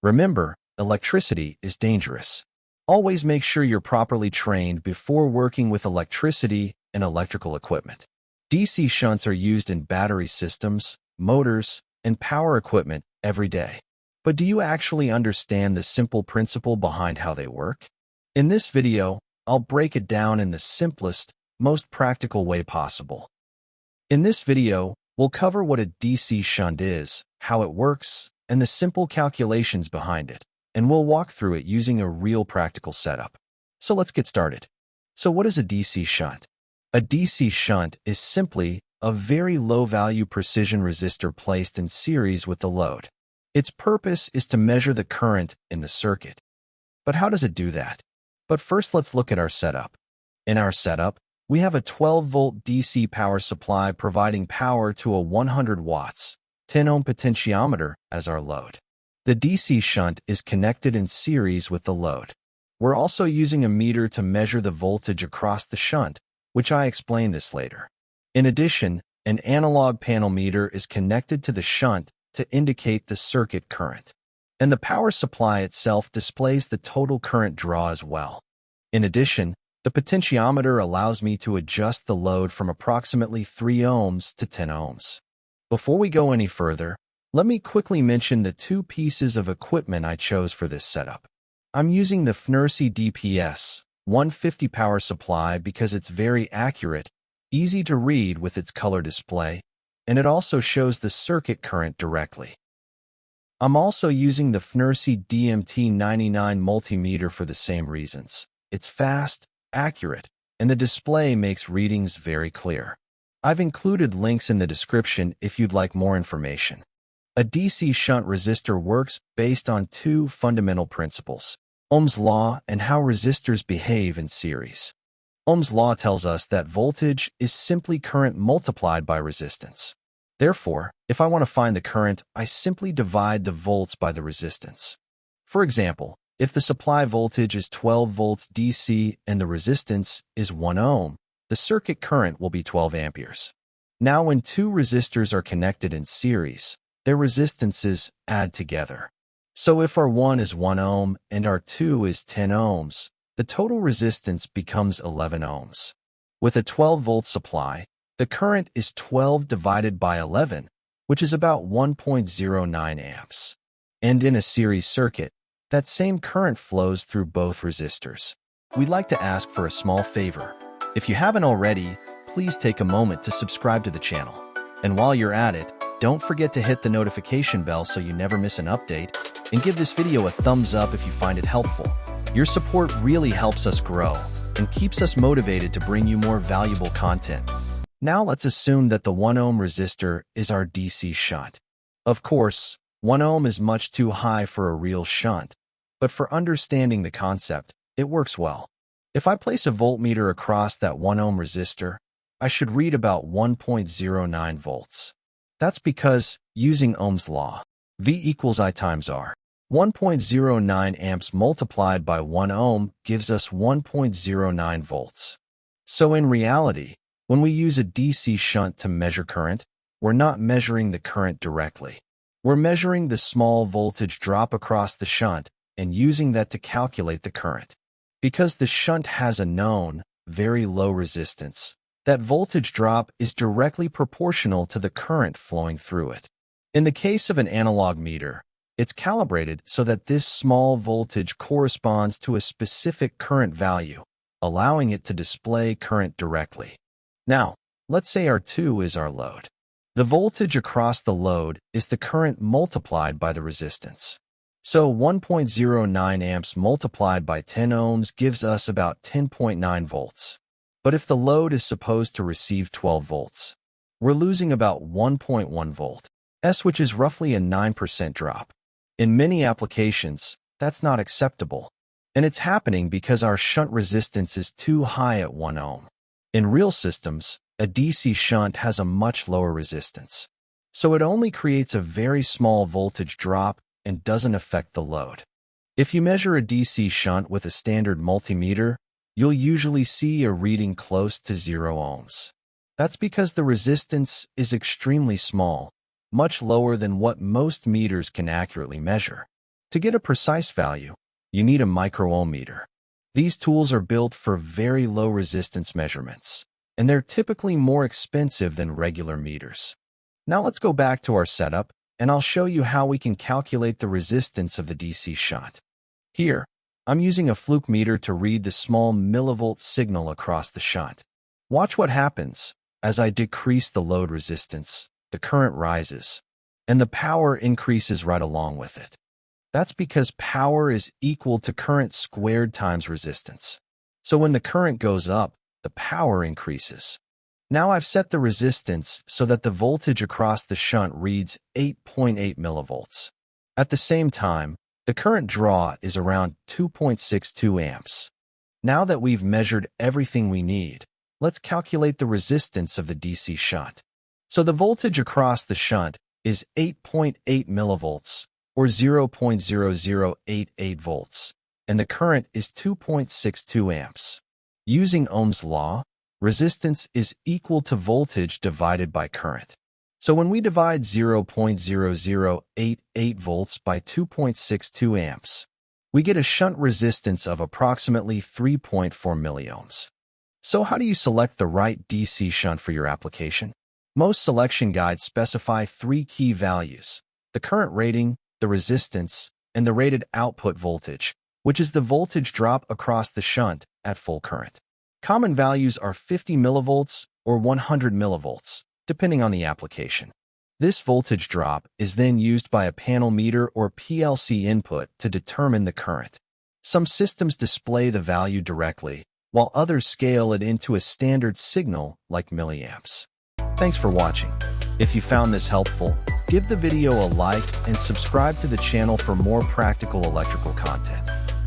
Remember, electricity is dangerous. Always make sure you're properly trained before working with electricity and electrical equipment. DC shunts are used in battery systems, motors, and power equipment every day. But do you actually understand the simple principle behind how they work? In this video, I'll break it down in the simplest, most practical way possible. In this video, we'll cover what a DC shunt is, how it works, and the simple calculations behind it, and we'll walk through it using a real practical setup. So let's get started. So what is a DC shunt? A DC shunt is simply a very low-value precision resistor placed in series with the load. Its purpose is to measure the current in the circuit. But how does it do that? But first, let's look at our setup. In our setup, we have a 12-volt DC power supply providing power to a 100 watts, 10-ohm potentiometer as our load. The DC shunt is connected in series with the load. We're also using a meter to measure the voltage across the shunt, which I explain this later. In addition, an analog panel meter is connected to the shunt to indicate the circuit current. And the power supply itself displays the total current draw as well. In addition, the potentiometer allows me to adjust the load from approximately 3 ohms to 10 ohms. Before we go any further, let me quickly mention the two pieces of equipment I chose for this setup. I'm using the FNIRSI DPS 150 power supply because it's very accurate, easy to read with its color display, and it also shows the circuit current directly. I'm also using the FNIRSI DMT99 multimeter for the same reasons. It's fast, accurate, and the display makes readings very clear. I've included links in the description if you'd like more information. A DC shunt resistor works based on two fundamental principles: Ohm's law and how resistors behave in series. Ohm's law tells us that voltage is simply current multiplied by resistance. Therefore, if I want to find the current, I simply divide the volts by the resistance. For example, if the supply voltage is 12 volts DC and the resistance is 1 ohm, the circuit current will be 12 amperes. Now, when two resistors are connected in series, their resistances add together. So if R1 is 1 ohm and R2 is 10 ohms, the total resistance becomes 11 ohms. With a 12-volt supply, the current is 12 divided by 11, which is about 1.09 amps. And in a series circuit, that same current flows through both resistors. We'd like to ask for a small favor. If you haven't already, please take a moment to subscribe to the channel. And while you're at it, don't forget to hit the notification bell so you never miss an update, and give this video a thumbs up if you find it helpful. Your support really helps us grow and keeps us motivated to bring you more valuable content. Now let's assume that the 1 ohm resistor is our DC shunt. Of course, 1 ohm is much too high for a real shunt, but for understanding the concept, it works well. If I place a voltmeter across that 1 ohm resistor, I should read about 1.09 volts. That's because, using Ohm's law, V equals I times R. 1.09 amps multiplied by 1 ohm gives us 1.09 volts. So in reality, when we use a DC shunt to measure current, we're not measuring the current directly. We're measuring the small voltage drop across the shunt and using that to calculate the current. Because the shunt has a known, very low resistance, that voltage drop is directly proportional to the current flowing through it. In the case of an analog meter, it's calibrated so that this small voltage corresponds to a specific current value, allowing it to display current directly. Now, let's say R2 is our load. The voltage across the load is the current multiplied by the resistance. So 1.09 amps multiplied by 10 ohms gives us about 10.9 volts. But if the load is supposed to receive 12 volts, we're losing about 1.1 volt, which is roughly a 9% drop. In many applications, that's not acceptable, and it's happening because our shunt resistance is too high at 1 ohm. In real systems, a DC shunt has a much lower resistance, so it only creates a very small voltage drop and doesn't affect the load. If you measure a DC shunt with a standard multimeter, you'll usually see a reading close to 0 ohms. That's because the resistance is extremely small, much lower than what most meters can accurately measure. To get a precise value, you need a microohmmeter. These tools are built for very low resistance measurements, and they're typically more expensive than regular meters. Now let's go back to our setup, and I'll show you how we can calculate the resistance of the DC shunt. Here, I'm using a fluke meter to read the small millivolt signal across the shunt. Watch what happens. As I decrease the load resistance, the current rises, and the power increases right along with it. That's because power is equal to current squared times resistance. So when the current goes up, the power increases. Now I've set the resistance so that the voltage across the shunt reads 8.8 millivolts. At the same time, the current draw is around 2.62 amps. Now that we've measured everything we need, let's calculate the resistance of the DC shunt. So the voltage across the shunt is 8.8 millivolts, or 0.0088 volts, and the current is 2.62 amps. Using Ohm's law, resistance is equal to voltage divided by current. So when we divide 0.0088 volts by 2.62 amps, we get a shunt resistance of approximately 3.4 milliohms. So how do you select the right DC shunt for your application? Most selection guides specify 3 key values: the current rating, the resistance, and the rated output voltage, which is the voltage drop across the shunt at full current. Common values are 50 millivolts or 100 millivolts, depending on the application. This voltage drop is then used by a panel meter or PLC input to determine the current. Some systems display the value directly, while others scale it into a standard signal like milliamps. Thanks for watching. If you found this helpful, give the video a like and subscribe to the channel for more practical electrical content.